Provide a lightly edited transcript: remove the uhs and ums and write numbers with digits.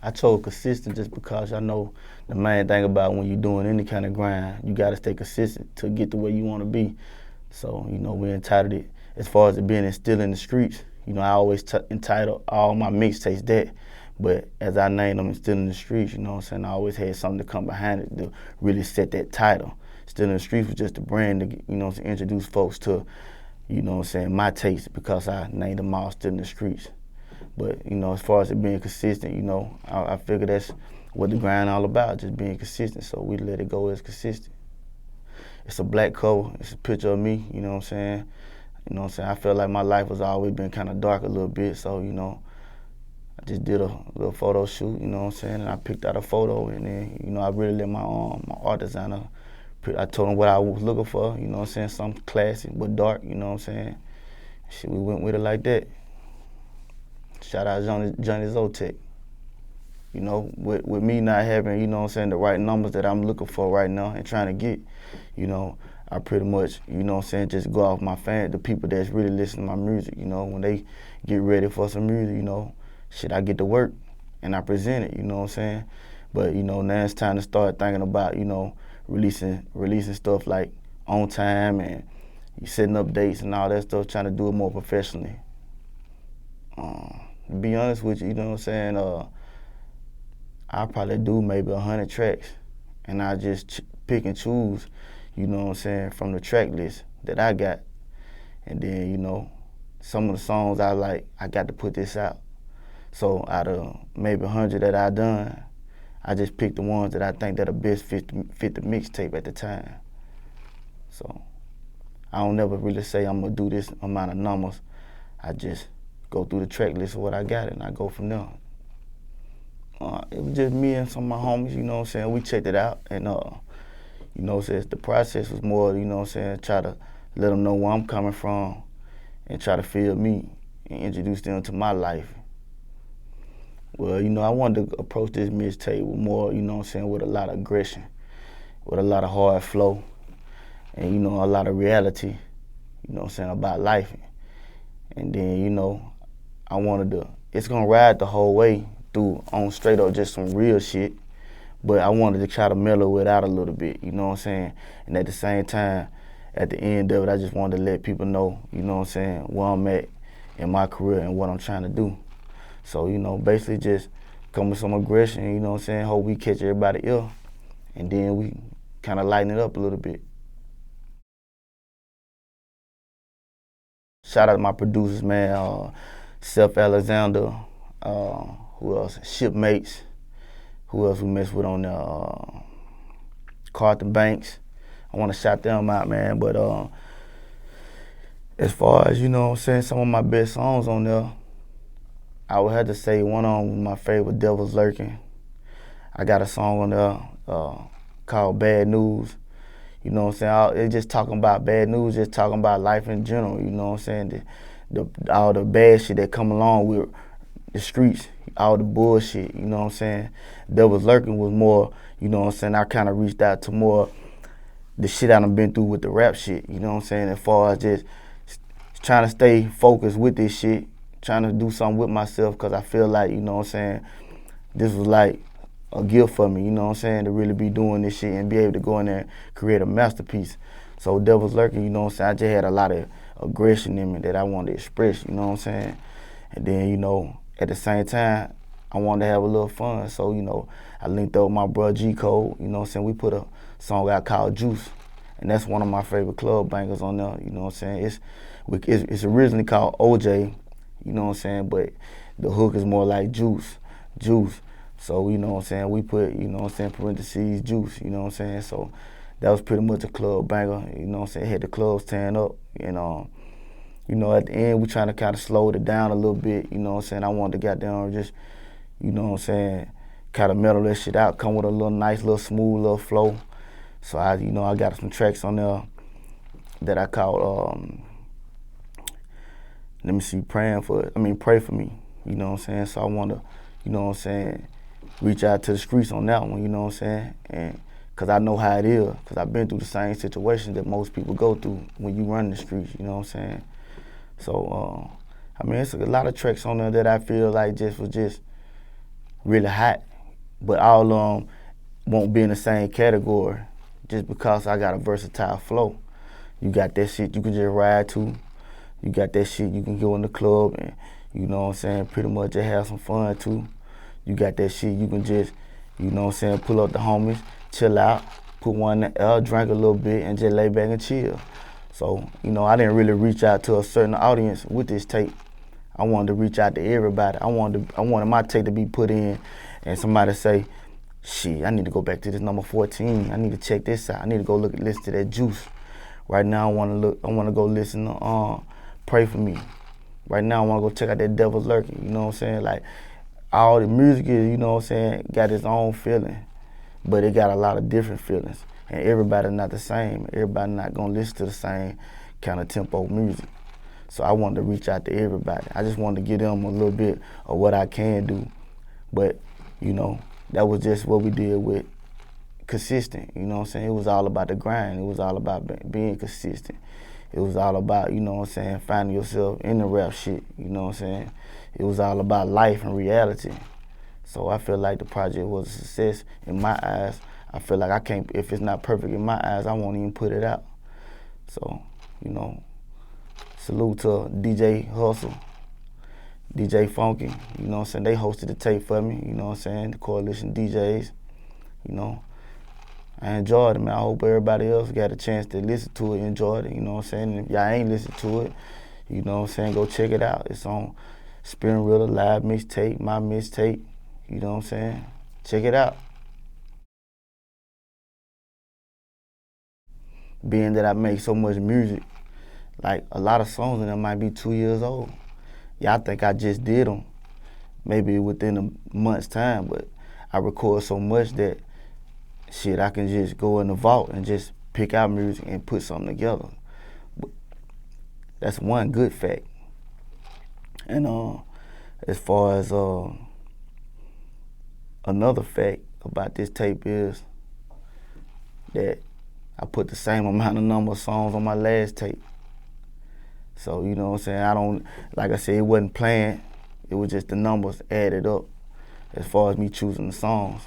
I chose consistent just because I know the main thing about when you're doing any kind of grind, you got to stay consistent to get to where you want to be. So, we entitled it, as far as it being still in the streets, I always entitled all my mixtapes that. But as I named them, still in the streets, I always had something to come behind it to really set that title. Still in the streets was just a brand to, to introduce folks to, my taste, because I named them all Still in the Streets. But, as far as it being consistent, I figure that's what the grind all about, just being consistent. So we let it go as consistent. It's a black cover. It's a picture of me, I feel like my life has always been kind of dark a little bit. So, I just did a little photo shoot, and I picked out a photo, and then, I really let my art designer, I told him what I was looking for, something classic but dark, Shit, we went with it like that. Shout out Johnny Zotek. With me not having, the right numbers that I'm looking for right now and trying to get, I pretty much, just go off my the people that's really listening to my music, when they get ready for some music, shit, I get to work and I present it, But, now it's time to start thinking about, releasing stuff like on time and setting up dates and all that stuff, trying to do it more professionally. To be honest with you, I probably do maybe 100 tracks, and I just pick and choose, from the track list that I got. And then, some of the songs I like, I got to put this out. So out of maybe 100 that I done, I just picked the ones that I think that are best fit the mixtape at the time. So I don't never really say I'm gonna do this amount of numbers. I just go through the track list of what I got and I go from there. It was just me and some of my homies, we checked it out, and the process was more, try to let them know where I'm coming from and try to feel me and introduce them to my life. Well, I wanted to approach this mixtape with more, with a lot of aggression, with a lot of hard flow, and, a lot of reality, about life. And then, I wanted to, it's gonna ride the whole way through on straight up just some real shit, but I wanted to try to mellow it out a little bit, And at the same time, at the end of it, I just wanted to let people know, where I'm at in my career and what I'm trying to do. So, basically just come with some aggression, hope we catch everybody ill, and then we kind of lighten it up a little bit. Shout out to my producers, man, Seth Alexander, who else? Shipmates, who else we mess with on there? Carlton Banks. I want to shout them out, man, but as far as, some of my best songs on there, I would have to say one of them was my favorite, Devil's Lurking. I got a song on there called Bad News. It's just talking about bad news, just talking about life in general, all the bad shit that come along with the streets, all the bullshit, Devil's Lurking was more, I kind of reached out to more the shit I done been through with the rap shit, as far as just trying to stay focused with this shit, trying to do something with myself, because I feel like, this was like a gift for me, to really be doing this shit and be able to go in there and create a masterpiece. So Devil's Lurking, I just had a lot of aggression in me that I wanted to express, And then, at the same time, I wanted to have a little fun. So, I linked up with my bro G-Code, we put a song out called Juice. And that's one of my favorite club bangers on there, It's originally called OJ, but the hook is more like juice. So, we put, parentheses, juice, So that was pretty much a club banger, had the clubs tearing up. And, at the end, we trying to kind of slow it down a little bit, I wanted to get down just, kind of mellow that shit out, come with a little nice, little smooth, little flow. So I got some tracks on there that I called, Pray for Me, So I want to, reach out to the streets on that one, and because I know how it is, because I've been through the same situation that most people go through when you run the streets, So, it's a lot of tracks on there that I feel like was just really hot, but all of them won't be in the same category just because I got a versatile flow. You got that shit you can just ride to. You got that shit you can go in the club and, you know what I'm saying, pretty much just have some fun too. You got that shit you can just, you know what I'm saying, pull up the homies, chill out, put one in the air, drink a little bit, and just lay back and chill. So, you know, I didn't really reach out to a certain audience with this tape. I wanted to reach out to everybody. I wanted my tape to be put in and somebody say, shit, I need to go back to this number 14. I need to check this out. I need to go listen to that Juice. Right now I wanna go listen to Pray For Me. Right now I wanna go check out that Devil's Lurking, you know what I'm saying? Like, all the music is, you know what I'm saying, got its own feeling, but it got a lot of different feelings. And everybody not the same. Everybody not gonna listen to the same kind of tempo music. So I wanted to reach out to everybody. I just wanted to give them a little bit of what I can do. But, you know, that was just what we did with consistent, you know what I'm saying? It was all about the grind. It was all about being consistent. It was all about, you know what I'm saying, finding yourself in the rap shit, you know what I'm saying? It was all about life and reality. So I feel like the project was a success in my eyes. I feel like I can't, if it's not perfect in my eyes, I won't even put it out. So, you know, salute to DJ Hustle, DJ Funky, you know what I'm saying? They hosted the tape for me, you know what I'm saying? The Coalition DJs, you know. I enjoyed it, man. I hope everybody else got a chance to listen to it, enjoyed it, you know what I'm saying? And if y'all ain't listened to it, you know what I'm saying, go check it out. It's on Spin Rilla Live Mixtape, my mixtape, you know what I'm saying? Check it out. Being that I make so much music, like a lot of songs in them might be 2 years old. Y'all think I just did them maybe within a month's time, but I record so much that shit, I can just go in the vault and just pick out music and put something together. But that's one good fact. And as far as another fact about this tape is that I put the same amount of number of songs on my last tape. So, you know what I'm saying, like I said, it wasn't planned. It was just the numbers added up as far as me choosing the songs.